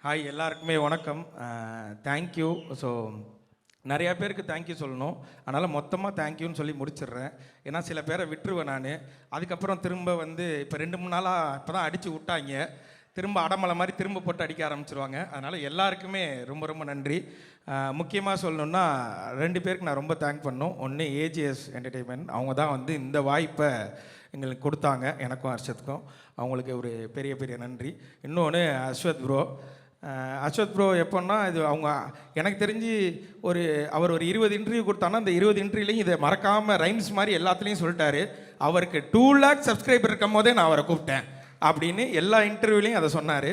Hi எல்லாருக்குமே வணக்கம். Thank you. So நிறையா பேருக்கு தேங்க்யூ சொல்லணும். அதனால் மொத்தமாக தேங்க்யூன்னு சொல்லி முடிச்சிடுறேன். ஏன்னா சில பேரை விட்டுருவேன் நான். அதுக்கப்புறம் திரும்ப வந்து இப்போ 2-3 நாளாக இப்போ தான் அடித்து விட்டாங்க. திரும்ப அடமலை மாதிரி திரும்ப போட்டு அடிக்க ஆரம்பிச்சிருவாங்க. அதனால் எல்லாருக்குமே ரொம்ப ரொம்ப நன்றி. முக்கியமாக சொல்லணுன்னா 2 பேருக்கு நான் ரொம்ப தேங்க் பண்ணணும். ஒன்று ஏஜிஎஸ் என்டர்டெயின்மெண்ட், அவங்க தான் வந்து இந்த வாய்ப்பை எங்களுக்கு கொடுத்தாங்க, எனக்கும் ஹர்ஷத்துக்கும். அவங்களுக்கு ஒரு பெரிய பெரிய நன்றி. இன்னொன்று அஸ்வத் ப்ரோ. அஸ்வத் ப்ரோ எப்போன்னா இது அவங்க எனக்கு தெரிஞ்சு அவர் ஒரு 20 இன்டர்வியூ கொடுத்தாங்கன்னா அந்த 20 இன்டர்வியூலையும் இதை மறக்காமல் ரைம்ஸ் மாதிரி எல்லாத்துலேயும் சொல்லிட்டாரு. அவருக்கு 2 லேக் சப்ஸ்கிரைபர் இருக்கும் போதே நான் அவரை கூப்பிட்டேன் அப்படின்னு எல்லா இன்டர்வியூலையும் அதை சொன்னார்.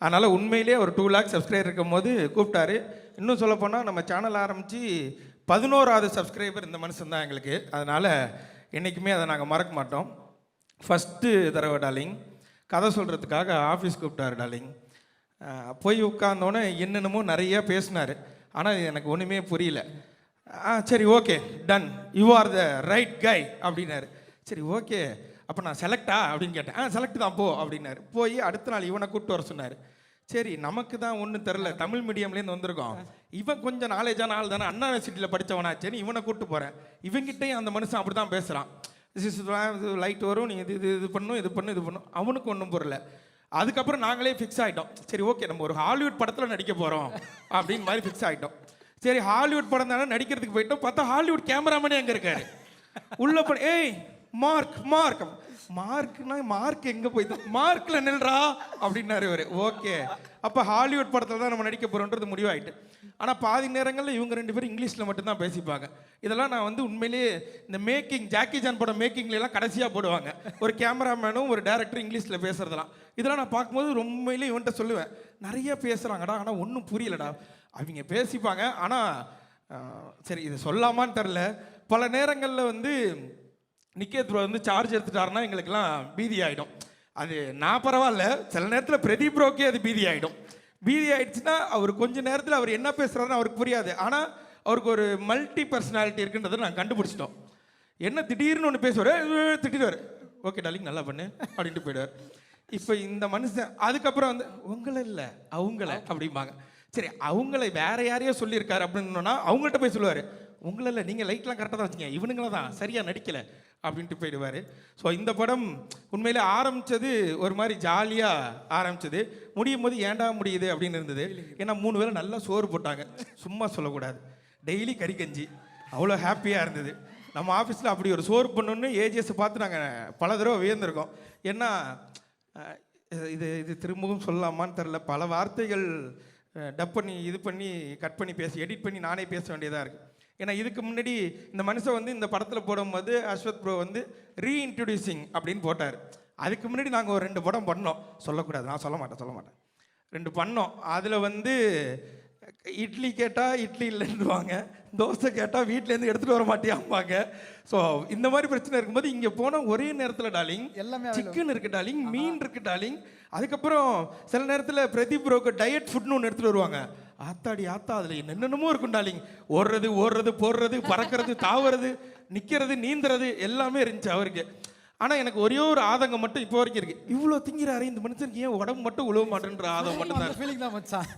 அதனால் உண்மையிலே ஒரு 2 லேக் சப்ஸ்கிரைபர் இருக்கும் போது கூப்பிட்டாரு. இன்னும் சொல்லப்போனால் நம்ம சேனல் ஆரம்பித்து 11வது சப்ஸ்கிரைபர் இந்த மனுஷன் தான் எங்களுக்கு. அதனால் என்றைக்குமே அதை நாங்கள் மறக்க மாட்டோம். ஃபஸ்ட்டு தடவை டார்லிங் கதை சொல்கிறதுக்காக ஆஃபீஸ் கூப்பிட்டாரு டார்லிங். போய் உட்கார்ந்தோன்னே என்னென்னமோ நிறைய பேசினார். ஆனால் எனக்கு ஒன்றுமே புரியல. சரி okay done, you are the right guy அப்படின்னாரு. சரி ஓகே அப்போ நான் செலக்டா அப்படின்னு கேட்டேன். செலக்ட் தான் போ அப்படின்னாரு. போய் அடுத்த நாள் இவனை கூப்பிட்டு வர சொன்னார். சரி நமக்கு தான் ஒன்றும் தெரில, தமிழ் மீடியம்லேருந்து வந்திருக்கோம், இவன் கொஞ்சம் நாலேஜான ஆள் தானே, அண்ணா யூனிவர்சிட்டியில் படித்தவனாச்சேன்னு இவனை கூப்பிட்டு போகிறேன். இவங்கிட்டையும் அந்த மனுஷன் அப்படி தான் பேசுகிறான். லைட் வரும், நீ இது பண்ணும் இது பண்ணும். அவனுக்கு ஒன்றும் புரியல. அதுக்கப்புறம் நாங்களே ஃபிக்ஸ் ஆகிட்டோம். சரி ஓகே நம்ம ஒரு ஹாலிவுட் படத்தில் நடிக்க போகிறோம் அப்படின்னு மாதிரி ஃபிக்ஸ் ஆகிட்டோம். சரி ஹாலிவுட் படம் தானே நடிக்கிறதுக்கு போயிட்டோம். பார்த்தா ஹாலிவுட் கேமராமேனே அங்கே இருக்காரு. உள்ள ஏய் மார்க்னா மார்க் எங்கே போயிட்டு மார்க்கில் நில்றா அப்படின்னாரு இவர். ஓகே அப்போ ஹாலிவுட் படத்தில் தான் நம்ம நடிக்க போகிறோன்றது முடிவாயிட்டு. ஆனால் பாதி நேரங்களில் இவங்க 2 பேரும் இங்கிலீஷில் மட்டும்தான் பேசிப்பாங்க. இதெல்லாம் நான் வந்து உண்மையிலேயே இந்த ஜாக்கி ஜான் படம் மேக்கிங்லாம் கடைசியாக போடுவாங்க. ஒரு கேமராமேனும் ஒரு டேரக்டரும் இங்கிலீஷில் பேசுறதெல்லாம். இதெல்லாம் நான் பார்க்கும்போது உண்மையிலே இவன்கிட்ட சொல்லுவேன், நிறைய பேசுகிறாங்கடா ஆனால் ஒன்றும் புரியலடா. அவங்க பேசிப்பாங்க. ஆனால் சரி இது சொல்லாமான்னு தெரில. பல நேரங்களில் வந்து நிக்கேத் ப்ரோ வந்து சார்ஜ் எடுத்துட்டாருன்னா எங்களுக்கெல்லாம் பீதி ஆகிடும். அது நான் பரவாயில்ல, சில நேரத்தில் பிரதீப் ப்ரோக்கே அது பீதி ஆகிடும். பீதி ஆகிடுச்சுன்னா அவர் கொஞ்ச நேரத்தில் அவர் என்ன பேசுகிறாருன்னு அவருக்கு புரியாது. ஆனால் அவருக்கு ஒரு மல்டி பர்சனாலிட்டி இருக்குன்றதை நாங்கள் கண்டுபிடிச்சிட்டோம். என்ன திடீர்னு ஒன்று பேசுவார், திட்டிடுவார், ஓகே டார்லிங் நல்லா பண்ணு அப்படின்ட்டு போயிடுவார். இப்போ இந்த மனுஷன் அதுக்கப்புறம் வந்து உங்களை இல்லை அவங்கள அப்படிம்பாங்க. சரி அவங்கள வேற யாரையோ சொல்லியிருக்காரு அப்படின்னா அவங்கள்ட்ட போய் சொல்லுவார், உங்களை இல்லை நீங்கள் லைட்லாம் கரெக்டாக தான் வச்சுங்க, இவனுங்கள தான் சரியாக நடிக்கலை அப்படின்ட்டு போயிடுவார். ஸோ இந்த படம் உண்மையிலே ஆரம்பித்தது ஒரு மாதிரி ஜாலியாக ஆரம்பித்தது. முடியும் போது ஏண்டா முடியுது அப்படின்னு இருந்தது. ஏன்னா 3 வேளை நல்லா சோறு போட்டாங்க, சும்மா சொல்லக்கூடாது, டெய்லி கறி கஞ்சி, அவ்வளோ ஹாப்பியாக இருந்தது. நம்ம ஆஃபீஸில் அப்படி ஒரு சோறு பண்ணணுன்னு ஏஜிஎஸை பார்த்து நாங்கள் பல தடவை வியந்திருக்கோம். ஏன்னா இது திரும்பவும் சொல்லலாமான்னு தெரில, பல வார்த்தைகள் டப் பண்ணி இது பண்ணி கட் பண்ணி பேசி எடிட் பண்ணி நானே பேச வேண்டியதாக இருக்குது. ஏன்னா இதுக்கு முன்னாடி இந்த மனுஷன் வந்து இந்த படத்தில் போடும்போது அஸ்வத் ப்ரோ வந்து ரீஇன்ட்ரடியூசிங் அப்படின்னு போட்டார். அதுக்கு முன்னாடி நாங்கள் ஒரு 2 படம் பண்ணோம், சொல்லக்கூடாது, நான் சொல்ல மாட்டேன் 2 பண்ணோம். அதில் வந்து இட்லி கேட்டால் இட்லி இல்லைன்னுவாங்க, தோசை கேட்டால் வீட்டிலேருந்து எடுத்துகிட்டு வர மாட்டியாம்பாங்க. ஸோ இந்த மாதிரி பிரச்சனை இருக்கும்போது இங்கே போனால் ஒரே நேரத்தில் டார்லிங் எல்லாமே சிக்கன் இருக்குது டார்லிங், மீன் இருக்குது டார்லிங். அதுக்கப்புறம் சில நேரத்தில் பிரதீப் ப்ரோக்கு டயட் ஃபுட்னு ஒன்று எடுத்துகிட்டு வருவாங்க. ஆத்தா அதில் என்னென்னமோ இருக்கும் டார்லிங். ஓடுறது போடுறது பறக்கிறது தாவுறது நிற்கிறது நீந்துறது எல்லாமே இருந்துச்சு அவருக்கு. ஆனால் எனக்கு ஒரே ஒரு ஆதங்கம் மட்டும் இப்போ வரைக்கும் இருக்குது, இவ்வளோ திங்கிறாரு இந்த மனுஷனுக்கு ஏன் உடம்பு மட்டும் உழவ மாட்டேன்ற ஆதங்கம் மட்டும் தான். ஃபீலிங் தான் மச்சான்.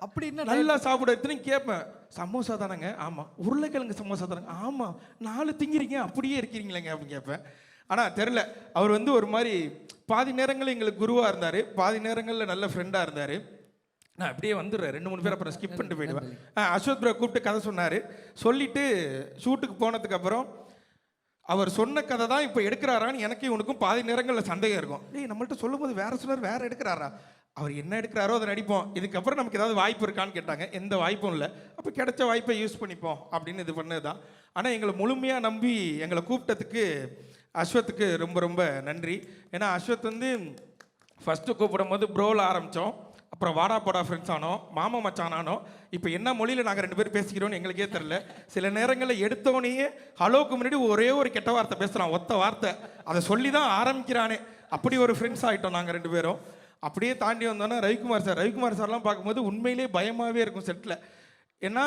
அப்படி என்ன நல்லா சாப்பிட எடுத்துன்னு கேட்பேன், சமோசா தானேங்க, ஆமாம். உருளைக்கிழங்கு சமோசா தானேங்க, ஆமாம். 4 திங்கிறீங்க அப்படியே இருக்கிறீங்களேங்க அப்படின்னு கேட்பேன். ஆனால் தெரில, அவர் வந்து ஒரு மாதிரி பாதி நேரங்களில் எங்களுக்கு குருவாக இருந்தார், பாதி நேரங்களில் நல்ல ஃப்ரெண்டாக இருந்தார். நான் அப்படியே வந்துடுறேன், 2-3 பேர் அப்புறம் ஸ்கிப் பண்ணிட்டு போயிடுவேன். அஸ்வத் ப்ரோ கூப்பிட்டு கதை சொன்னார். சொல்லிவிட்டு ஷூட்டுக்கு போனதுக்கப்புறம் அவர் சொன்ன கதை தான் இப்போ எடுக்கிறாரான்னு எனக்கு இவனுக்கும் பாதி நேரங்களில் சந்தேகம் இருக்கும். நம்மள்ட்ட சொல்லும் போது வேறு சொன்னார், வேறு எடுக்கிறாரா, அவர் என்ன எடுக்கிறாரோ அதை நடிப்போம், இதுக்கப்புறம் நமக்கு ஏதாவது வாய்ப்பு இருக்கான்னு கேட்டாங்க. எந்த வாய்ப்பும் இல்லை. அப்போ கிடைச்ச வாய்ப்பை யூஸ் பண்ணிப்போம் அப்படின்னு இது பண்ணது தான். ஆனால் எங்களை முழுமையாக நம்பி எங்களை கூப்பிட்டதுக்கு அஸ்வத்துக்கு ரொம்ப ரொம்ப நன்றி. ஏன்னா அஸ்வத் வந்து ஃபஸ்ட்டு கூப்பிடும் போது ப்ரோவில் ஆரம்பித்தோம், அப்புறம் வாடா போடா ஃப்ரெண்ட்ஸ் ஆனோம், மாமா மச்சான் ஆனோம். இப்போ என்ன மொழியில் நாங்கள் 2 பேரும் பேசிக்கிறோன்னு எங்களுக்கே தெரில. சில நேரங்களில் எடுத்தோடனே ஹலோக்கு முன்னாடி ஒரே ஒரு கெட்ட வார்த்தை பேசுகிறான், ஒத்த வார்த்தை, அதை சொல்லி தான் ஆரம்பிக்கிறானே. அப்படி ஒரு ஃப்ரெண்ட்ஸ் ஆகிட்டோம் நாங்கள் 2 பேரும். அப்படியே தாண்டி வந்தோன்னா ரவிக்குமார் சார்லாம் பார்க்கும்போது உண்மையிலே பயமாகவே இருக்கும் செட்டில். ஏன்னா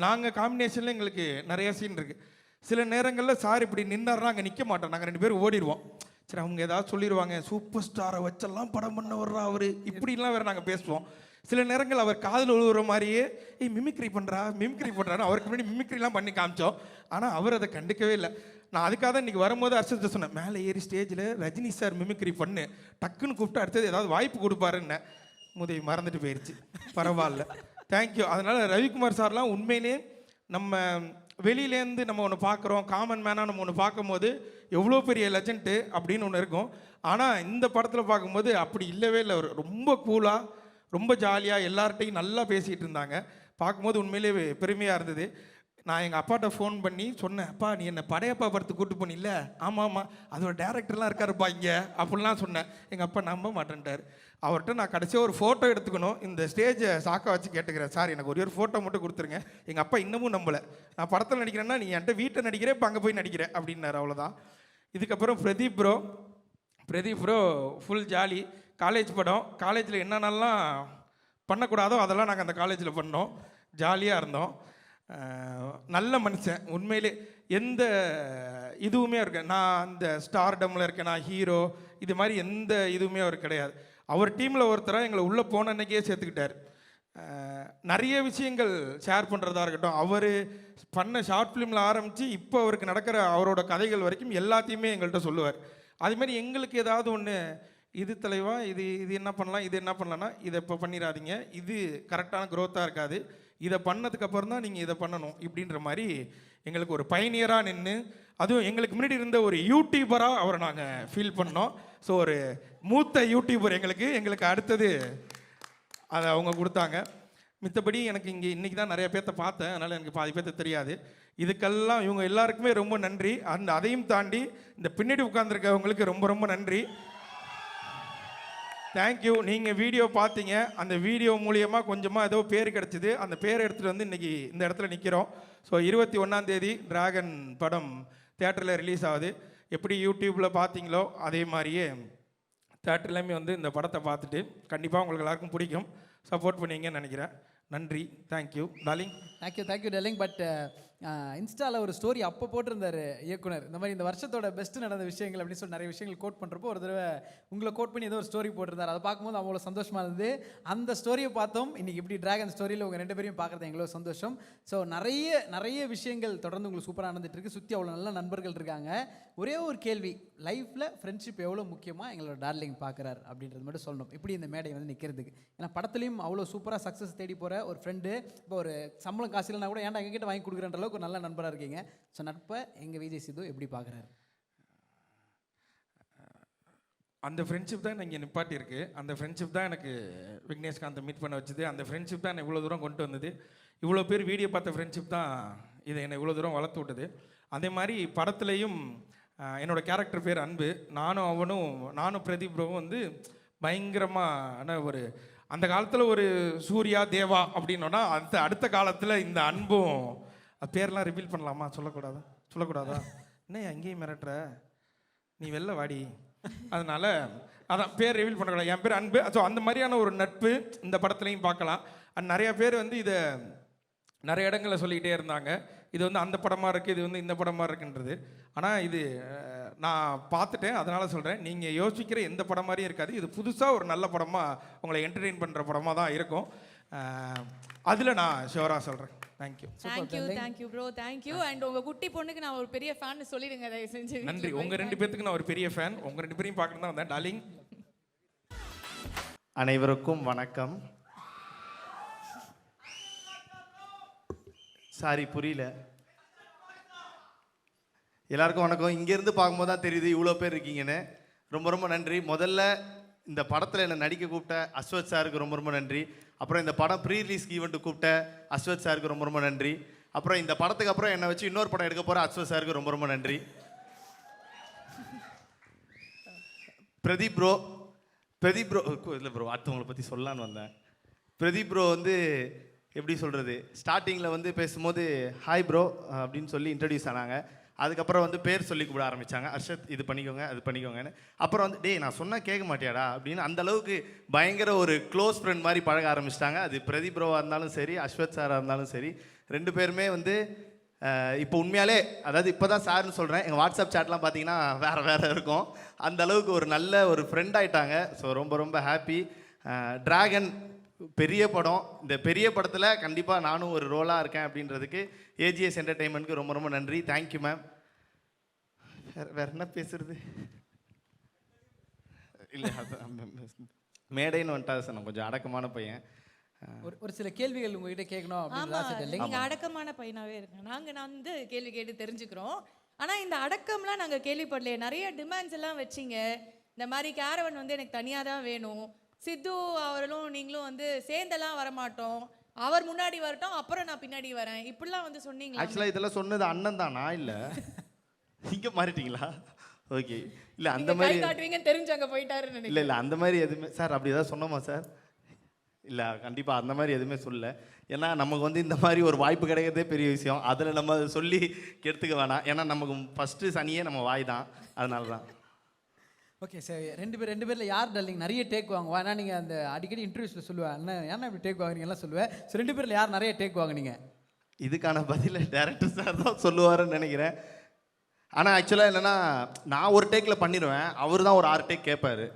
நாங்கள் காம்பினேஷனில் எங்களுக்கு நிறைய சீன் இருக்குது. சில நேரங்களில் சார் இப்படி நின்னார்னா அங்கே நிற்க மாட்டோம், நாங்கள் 2 பேரும் ஓடிடுவோம். சரி அவங்க ஏதாவது சொல்லிடுவாங்க, சூப்பர் ஸ்டாரை வச்செல்லாம் படம் பண்ண வர்றா அவர் இப்படிலாம் வேறு நாங்கள் பேசுவோம். சில நேரங்கள் அவர் காதில் விழுவுற மாதிரியே மிமிக்ரி பண்ணுறான்னு அவருக்கு முன்னாடி மிமிக்ரிலாம் பண்ணி காமிச்சோம். ஆனால் அவர் அதை கண்டுக்கவே இல்லை. நான் அதுக்காக தான் இன்றைக்கி வரும்போது அர்ஷத்தை சொன்னேன், மேலே ஏறி ஸ்டேஜில் ரஜினி சார் மிமிக்ரி பண்ணு, டக்குன்னு கூப்பிட்டு அடுத்தது ஏதாவது வாய்ப்பு கொடுப்பாருன்னு. முதவி மறந்துட்டு போயிடுச்சு. பரவாயில்ல, தேங்க்யூ. அதனால் ரவிக்குமார் சார்லாம் உண்மையிலே நம்ம வெளியிலேருந்து நம்ம ஒன்று பார்க்குறோம், காமன் மேனாக நம்ம ஒன்று பார்க்கும்போது எவ்வளோ பெரிய லெஜெண்ட்டு அப்படின்னு ஒன்று இருக்கும். ஆனால் இந்த படத்தில் பார்க்கும்போது அப்படி இல்லவே இல்லை. அவர் ரொம்ப கூலாக, ரொம்ப ஜாலியாக எல்லார்ட்டையும் நல்லா பேசிகிட்டு இருந்தாங்க. பார்க்கும்போது உண்மையிலே பெருமையாக இருந்தது. நான் எங்கள் அப்பாட்ட ஃபோன் பண்ணி சொன்னேன், அப்பா நீ என்னை படையப்பா படத்துக்கு கூப்பிட்டு போனில்ல, ஆமாம் அதோட டேரக்டர்லாம் இருக்காருப்பா இங்கே அப்படிலாம் சொன்னேன். எங்கள் அப்பா நம்ப மாட்டேன்ட்டார். அவர்கிட்ட நான் கடைசியாக ஒரு ஃபோட்டோ எடுத்துக்கணும், இந்த ஸ்டேஜை சாக்கா வச்சு கேட்டுக்கிறேன், சார் எனக்கு ஒரு ஃபோட்டோ மட்டும் கொடுத்துருங்க. எங்கள் அப்பா இன்னமும் நம்பலை. நான் படத்தில் நடிக்கிறேன்னா நீ என்கிட்ட வீட்டை நடிக்கிறேன், இப்போ அங்கே போய் நடிக்கிறேன் அப்படின்னாரு. அவ்வளோதான். இதுக்கப்புறம் Pradeep bro full jolly. College படம், காலேஜில் என்னென்னலாம் பண்ணக்கூடாதோ அதெல்லாம் நாங்கள் அந்த காலேஜில் பண்ணோம், ஜாலியாக இருந்தோம். நல்ல மனுஷன் உண்மையிலே. எந்த இதுவுமே இருக்கேன், நான் அந்த ஸ்டார்டமில் இருக்கேன், நான் ஹீரோ, இது மாதிரி எந்த இதுவுமே அவர் கிடையாது. அவர் டீமில் ஒருத்தராக எங்களை உள்ளே போன அன்னைக்கே சேர்த்துக்கிட்டார். நிறைய விஷயங்கள் ஷேர் பண்ணுறதா இருக்கட்டும், அவர் பண்ண ஷார்ட் ஃபிலிமில் ஆரம்பித்து இப்போ அவருக்கு நடக்கிற அவரோட கதைகள் வரைக்கும் எல்லாத்தையுமே எங்கள்கிட்ட சொல்லுவார். அதுமாதிரி எங்களுக்கு ஏதாவது ஒன்று, இது தலைவா, இது என்ன பண்ணலாம், இது என்ன பண்ணலான்னா இதை இப்போ பண்ணிடாதீங்க, இது கரெக்டான க்ரோத்தாக இருக்காது, இதை பண்ணதுக்கப்புறம் தான் நீங்கள் இதை பண்ணணும் இப்படின்ற மாதிரி எங்களுக்கு ஒரு பயனியராக நின்று, அதுவும் எங்களுக்கு முன்னாடி இருந்த ஒரு யூடியூபராக அவரை நாங்கள் ஃபீல் பண்ணோம். ஸோ ஒரு மூத்த யூடியூபர் எங்களுக்கு அடுத்தது அதை அவங்க கொடுத்தாங்க. மித்தபடி எனக்கு இங்கே இன்றைக்கி தான் நிறைய பேர்த்த பார்த்தேன், அதனால் எனக்கு பாதி பேர்த்த தெரியாது. இதுக்கெல்லாம் இவங்க எல்லாருக்குமே ரொம்ப நன்றி. அதையும் தாண்டி இந்த பின்னாடி உட்காந்துருக்கவங்களுக்கு ரொம்ப ரொம்ப நன்றி. தேங்க்யூ. நீங்கள் வீடியோ பார்த்தீங்க, அந்த வீடியோ மூலியமாக கொஞ்சமாக ஏதோ பேர் கிடச்சிது, அந்த பேரை எடுத்துகிட்டு வந்து இன்றைக்கி இந்த இடத்துல நிற்கிறோம். ஸோ 21 டிராகன் படம் தியேட்டரில் ரிலீஸ் ஆகுது. எப்படி யூடியூப்பில் பார்த்தீங்களோ அதே மாதிரியே தியேட்டர்லேயுமே வந்து இந்த படத்தை பார்த்துட்டு கண்டிப்பாக உங்களுக்கு எல்லாருக்கும் பிடிக்கும், சப்போர்ட் பண்ணுவீங்கன்னு நினைக்கிறேன். நன்றி, thank you darling. Thank you darling. But இன்ஸ்டாவில் ஒரு ஸ்டோரி அப்போ போட்டிருந்தார் இயக்குனர், இந்த மாதிரி இந்த வருஷத்தோட பெஸ்ட்டு நடந்த விஷயங்கள் அப்படின்னு சொல்லி நிறைய விஷயங்கள் கோட் பண்ணுறப்போ ஒரு தடவை உங்களை கோட் பண்ணி ஏதோ ஒரு ஸ்டோரி போட்டிருந்தார். அதை பார்க்கும்போது அவ்வளோ சந்தோஷமாக இருந்தது. அந்த ஸ்டோரியை பார்த்தோம். இன்றைக்கி இப்படி டிராகன் ஸ்டோரியில் உங்கள் 2 பேரையும் பார்க்குறது எங்களோ சந்தோஷம். ஸோ நிறைய விஷயங்கள் தொடர்ந்து உங்களுக்கு சூப்பராக நடந்துட்டு இருக்கு. சுற்றி அவ்வளோ நல்ல நண்பர்கள் இருக்காங்க. ஒரே ஒரு கேள்வி, லைஃப்பில் ஃப்ரெண்ட்ஷிப் எவ்வளோ முக்கியமாக எங்களோட டார்லிங் பார்க்குறாரு அப்படின்றது மட்டும் சொல்லணும், இப்படி இந்த மேடை வந்து நிற்கிறதுக்கு. ஏன்னா படத்துலையும் அவ்வளோ சூப்பராக சக்ஸஸ் தேடி போகிற ஒரு ஃப்ரெண்டு, இப்போ ஒரு சம்பளம் காசு இல்லைனா கூட ஏன்டா எங்ககிட்ட வாங்கி கொடுக்குறன்ற அளவுக்கு ஒரு நல்ல நண்பராக இருக்கீங்க. ஸோ நட்பை எங்கள் விஜய் சித்து எப்படி பார்க்குறாரு? அந்த ஃப்ரெண்ட்ஷிப் தான் இங்கே நிப்பாட்டி இருக்குது. அந்த ஃப்ரெண்ட்ஷிப் தான் எனக்கு விக்னேஷ்காந்தை மீட் பண்ண வச்சுது. அந்த ஃப்ரெண்ட்ஷிப் தான் என்னை இவ்வளோ தூரம் கொண்டு வந்தது. இவ்வளோ பேர் வீடியோ பார்த்த ஃப்ரெண்ட்ஷிப் தான் இதை என்னை இவ்வளோ தூரம் வளர்த்து விட்டது. அதே மாதிரி படத்துலையும் என்னோடய கேரக்டர் பேர் அன்பு. நானும் பிரதீப் ப்ரோவும் வந்து பயங்கரமான ஒரு, அந்த காலத்தில் ஒரு சூர்யா தேவா அப்படின்னோன்னா அடுத்த காலத்தில் இந்த அன்பும், பேர்லாம் ரிவீல் பண்ணலாமா? சொல்லக்கூடாதா? என்ன அங்கேயும் மிரட்டுற, நீ வெளில வாடி. அதனால அதான் பேர் ரிவீல் பண்ணக்கூடாது. என் பேர் அன்பு. ஸோ அந்த மாதிரியான ஒரு நட்பு இந்த படத்துலையும் பார்க்கலாம். நிறைய பேர் வந்து இதை நிறைய இடங்களில் சொல்லிக்கிட்டே இருந்தாங்க, இது வந்து அந்த படமாக இருக்குது, இது வந்து இந்த படமாக இருக்குன்றது. ஆனால் இது நான் பார்த்துட்டேன், அதனால் சொல்கிறேன், நீங்கள் யோசிக்கிற எந்த படம் மாதிரியும் இருக்காது. இது புதுசாக ஒரு நல்ல படமாக உங்களை என்டர்டெயின் பண்ணுற படமாக தான் இருக்கும். அதில் நான் ஷுவராக சொல்கிறேன். Thank you bro, thank you. அண்ட் உங்கள் குட்டி பொண்ணுக்கு நான் ஒரு பெரிய ஃபேன் சொல்லிடுங்க தயவு செஞ்சு. நன்றி. உங்கள் 2 பேத்துக்கு நான் ஒரு பெரிய ஃபேன். உங்கள் 2 பேரையும் பார்க்கணும் தான் வந்தேன். டார்லிங், அனைவருக்கும் வணக்கம். சாரி புரியல. எல்லாருக்கும் வணக்கம். இங்கேருந்து பார்க்கும்போது தான் தெரியுது இவ்வளோ பேர் இருக்கீங்கன்னு. ரொம்ப நன்றி. முதல்ல இந்த படத்தில் என்னை நடிக்க கூப்பிட்ட அஸ்வத் சாருக்கு ரொம்ப நன்றி. அப்புறம் இந்த படம் ப்ரீ ரிலீஸ் ஈவெண்ட்டு கூப்பிட்ட அஸ்வத் சாருக்கு ரொம்ப நன்றி. அப்புறம் இந்த படத்துக்கு அப்புறம் என்னை வச்சு இன்னொரு படம் எடுக்க போகிற அஸ்வத் சாருக்கு ரொம்ப நன்றி. பிரதீப் ப்ரோ இல்லை ப்ரோ, அடுத்தவங்களை பற்றி சொல்லலான்னு வந்தேன். பிரதீப் ப்ரோ வந்து எப்படி சொல்கிறது, ஸ்டார்டிங்கில் வந்து பேசும்போது ஹாய் ப்ரோ அப்படின்னு சொல்லி இன்ட்ரடியூஸ் ஆனாங்க. அதுக்கப்புறம் வந்து பேர் சொல்லி கூப்பிட ஆரம்பித்தாங்க, அர்ஷத் இது பண்ணிக்கோங்க அது பண்ணிக்கோங்கன்னு. அப்புறம் வந்து டேய் நான் சொன்னால் கேட்க மாட்டியாடா அப்படின்னு அந்தளவுக்கு பயங்கர ஒரு க்ளோஸ் ஃப்ரெண்ட் மாதிரி பழக ஆரம்பிச்சிட்டாங்க. அது பிரதீப் ப்ரோவாக இருந்தாலும் சரி, அஸ்வத் சாராக இருந்தாலும் சரி, 2 பேருமே வந்து இப்போ உண்மையாலே, அதாவது இப்போ தான் சார்னு சொல்கிறேன், எங்கள் வாட்ஸ்அப் சாட்லாம் பார்த்தீங்கன்னா வேறு இருக்கும். அந்த அளவுக்கு ஒரு நல்ல ஒரு ஃப்ரெண்ட் ஆகிட்டாங்க. ஸோ ரொம்ப ஹாப்பி. டிராகன் பெரிய படம். இந்த பெரிய படத்தில் கண்டிப்பாக நானும் ஒரு ரோலாக இருக்கேன் அப்படின்றதுக்கு ஏஜிஎஸ் என்டர்டெயின்மெண்ட்க்கு ரொம்ப ரொம்ப நன்றி. Thank you ma'am. வேற என்ன பேசுறது இல்லை, மேடைன்னு வந்துட்டா சார் நான் கொஞ்சம் அடக்கமான பையன். ஒரு சில கேள்விகள் உங்ககிட்ட கேட்கணும் ஆமா அப்படின்னு ஆசை டார்லிங். நீங்க அடக்கமான பையனாவே இருக்கு. நான் வந்து கேள்வி கேட்டு தெரிஞ்சுக்கிறோம். ஆனா இந்த அடக்கம்லாம் நாங்க கேள்விப்படலையே. நிறைய டிமாண்ட்ஸ் எல்லாம் வச்சீங்க. இந்த மாதிரி கேரவன் வந்து எனக்கு தனியா தான் வேணும், சித்து அவர்களும் நீங்களும் வந்து சேர்ந்தெல்லாம் வரமாட்டோம், அவர் முன்னாடி வரட்டும் அப்புறம் நான் பின்னாடி வரேன், இப்படிலாம் வந்து சொன்னீங்களா? ஆக்சுவலாக இதெல்லாம் சொன்னது அண்ணன் தானா இல்லை இங்கே மாறிட்டீங்களா? ஓகே. இல்லை அந்த கை மாதிரி காட்டுவீங்கன்னு தெரிஞ்சு அங்க போயிட்டாருன்னு நினைக்கிறேன். இல்லை அந்த மாதிரி எதுவுமே சார் அப்படி ஏதாவது சொன்னோமா சார்? இல்லை கண்டிப்பாக அந்த மாதிரி எதுவுமே சொல்லலை. ஏன்னா நமக்கு வந்து இந்த மாதிரி ஒரு வாய்ப்பு கிடைக்கிறதே பெரிய விஷயம். அதில் நம்ம அதை சொல்லி கெடுத்துக்க வேணாம். ஏன்னா நமக்கு ஃபஸ்ட்டு சனியே நம்ம வாய் தான், அதனால தான். ஓகே சரி, ரெண்டு பேரில் யார் டார்லிங் நிறைய டேக் வாங்குவா? ஏன்னா நீங்கள் அந்த அடிக்கடி இன்டர்வியூஸில் சொல்லுவேன் அண்ணன் ஏன்னா இப்படி டேக் வாங்குறீங்கலாம் சொல்லுவேன். ஸோ 2 பேரில் யார் நிறைய டேக் வாங்குனீங்க? இதுக்கான பதில் டேரக்டர் சார் தான் சொல்லுவாருன்னு நினைக்கிறேன். ஆனால் ஆக்சுவலாக என்னென்னா நான் ஒரு டேக்கில் பண்ணிடுவேன், அவர் தான் ஒரு 6 டேக் கேட்பாரு.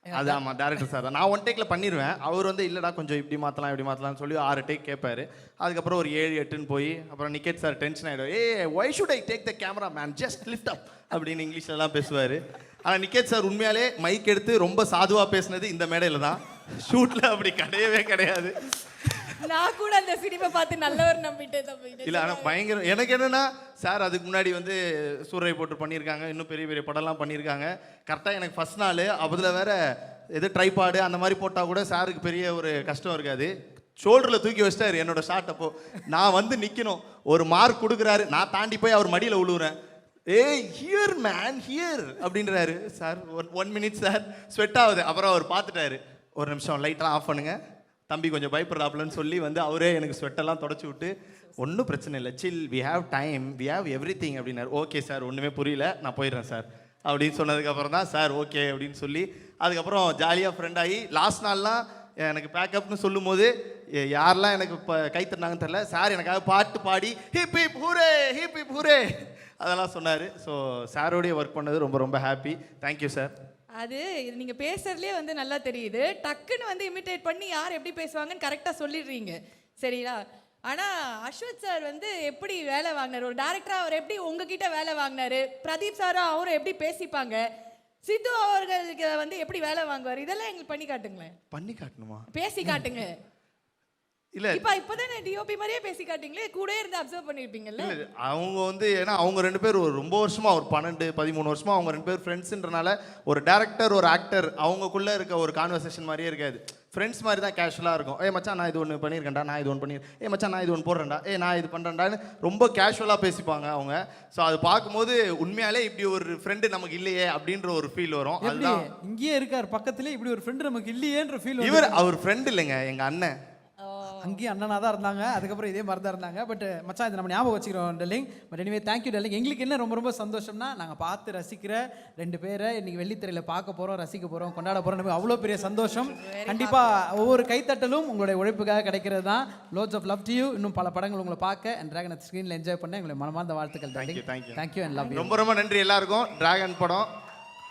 அது ஆமாம் டேரக்டர் சார் தான். நான் 1 டேக்கில் பண்ணிடுவேன், அவர் வந்து இல்லைடா கொஞ்சம் இப்படி மாற்றலாம்னு சொல்லி 6 டேக் கேட்பாரு. அதுக்கப்புறம் ஒரு 7 8ன்னு போய் அப்புறம் நிக்கெட் சார் டென்ஷன் ஆகிடும். Why should I take the camera man, just lift up அப்படின்னு இங்கிலீஷ்லலாம் பேசுவார். ஆனால் நிக்கெட் சார் உண்மையாலே மைக் எடுத்து ரொம்ப சாதுவாக பேசுனது இந்த மேடையில் தான். ஷூட்டில் அப்படி கிடையவே கிடையாது. நான் கூட அந்த சினிமா பார்த்து நல்லவர் நம்பிட்டே தம்பி. இல்லை ஆனால் பயங்கர எனக்கு என்னென்னா சார் அதுக்கு முன்னாடி வந்து சூரிய போட்டு பண்ணியிருக்காங்க, இன்னும் பெரிய பெரிய படம்லாம் பண்ணியிருக்காங்க. கரெக்டாக எனக்கு ஃபஸ்ட் நாள் அதில் வேற எது ட்ரைபாடு அந்த மாதிரி போட்டால் கூட சாருக்கு பெரிய ஒரு கஷ்டம் இருக்காது. ஷோல்டரில் தூக்கி வச்சிட்டாரு என்னோட ஷாட். அப்போ நான் வந்து நிற்கணும், ஒரு மார்க் கொடுக்குறாரு, நான் தாண்டி போய் அவர் மடியில் விழுவுறேன். ஹியர் மேன் ஹியர் அப்படின்றாரு. சார் 1 மினிட் சார், ஸ்வெட் ஆகுது. அப்புறம் அவர் பார்த்துட்டாரு, ஒரு நிமிஷம் லைட்டெல்லாம் ஆஃப் பண்ணுங்க தம்பி கொஞ்சம் பயப்படுறாப்புலன்னு சொல்லி வந்து அவரே எனக்கு ஸ்வெட்டெல்லாம் தொடச்சி விட்டு ஒன்றும் பிரச்சனை இல்லை, chill, we have time, we have everything அப்படின்னாரு. ஓகே சார் ஒன்றுமே புரியல, நான் போயிடுறேன் சார் அப்படின்னு சொன்னதுக்கப்புறம் தான் சார் ஓகே அப்படின்னு சொல்லி அதுக்கப்புறம் ஜாலியாக ஃப்ரெண்ட் ஆகி லாஸ்ட் நாள்லாம் எனக்கு பேக்கப்னு சொல்லும் போது யாரெல்லாம் எனக்கு இப்போ கை தட்டினாங்கன்னு தெரில, சார் எனக்காக பாட்டு பாடி hip hip hooray hip hip hooray அதெல்லாம் சொன்னார். ஸோ சாரோடைய ஒர்க் பண்ணது ரொம்ப ரொம்ப ஹாப்பி. Thank you sir. அது நீங்க பேசுறதுலயே வந்து நல்லா தெரியுது. டக்குன்னு வந்து இமிட்டேட் பண்ணி யார் எப்படி பேசுவாங்கன்னு கரெக்டா சொல்லிடுறீங்க, சரிங்களா? ஆனா அஸ்வத் சார் வந்து எப்படி வேலை வாங்கினாரு, ஒரு டைரக்டரா அவர் எப்படி உங்ககிட்ட வேலை வாங்கினாரு, பிரதீப் சாரும் அவரும் எப்படி பேசிப்பாங்க, சித்து அவர்களுக்கு வந்து எப்படி வேலை வாங்குவார், இதெல்லாம் எங்களுக்கு பண்ணி காட்டுங்களேன். பண்ணி காட்டணுமா? பேசி காட்டுங்க. இல்லை இப்போதானே டிஓபி மாதிரியே பேசி காட்டிங்களே, கூட இருந்து அப்சர்வ் பண்ணியிருப்பீங்கல்ல. இல்லை அவங்க வந்து ஏன்னா அவங்க 2 பேர் ஒரு ரொம்ப வருஷமாக ஒரு 12 13 வருஷமாக அவங்க 2 பேர் ஃப்ரெண்ட்ஸுன்றனால ஒரு டேரக்டர் ஒரு ஆக்டர் அவங்கக்குள்ளே இருக்க ஒரு கான்வர்சேஷன் மாதிரியே இருக்காது. ஃப்ரெண்ட்ஸ் மாதிரி தான் கேஷுவலாக இருக்கும். மச்சான் நான் இது ஒன்று பண்ணியிருக்கேன்டா, நான் இது ஒன்று பண்ணியிருக்கேன், மச்சான் நான் இது ஒன்று போடுறேன்டா, நான் இது பண்ணுறேன்டான்னு ரொம்ப கேஷுவலாக பேசிப்பாங்க அவங்க. ஸோ அது பார்க்கும்போது உண்மையாலே இப்படி ஒரு ஃப்ரெண்டு நமக்கு இல்லையே அப்படின்ற ஒரு ஃபீல் வரும். அதுதான் இங்கேயே இருக்கார் பக்கத்துலேயே, இப்படி ஒரு ஃப்ரெண்டு நமக்கு இல்லையேன்ற ஃபீல். இவர் அவர் ஃப்ரெண்டு இல்லைங்க, எங்கள் அண்ணன். அங்கேயும் அண்ணனாக தான் இருந்தாங்க, அதுக்கப்புறம் இதே மாதிரி தான் இருந்தாங்க. பட் மச்சான் இதை நம்ம ஞாபகம் வச்சுக்கிறோம் darling. But anyway thank you darling. எங்களுக்கு என்ன ரொம்ப ரொம்ப சந்தோஷம்னா நாங்கள் பார்த்து ரசிக்கிற 2 பேரை இன்னைக்கு வெள்ளித்திரையில் பார்க்க போகிறோம், ரசிக்க போகிறோம், கொண்டாட போகிறோம். நமக்கு அவ்வளோ பெரிய சந்தோஷம். கண்டிப்பாக ஒவ்வொரு கைத்தட்டலும் உங்களுடைய உழைப்புக்காக கிடைக்கிறது தான். Lots of love to you. இன்னும் பல படங்கள் உங்களை பார்க்க அண்ட் டிராகன் ஸ்க்ரீனில் என்ஜாய் பண்ண எங்களை மனமார்ந்த வாழ்த்துக்கள் darling. Thank you and love you. ரொம்ப ரொம்ப நன்றி எல்லாருக்கும். டிராகன் படம்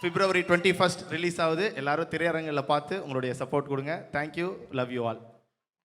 February 21 ரிலீஸ் ஆகுது. எல்லாரும் திரையரங்கில் பார்த்து உங்களுடைய சப்போர்ட் கொடுங்க. Thank you, love you all.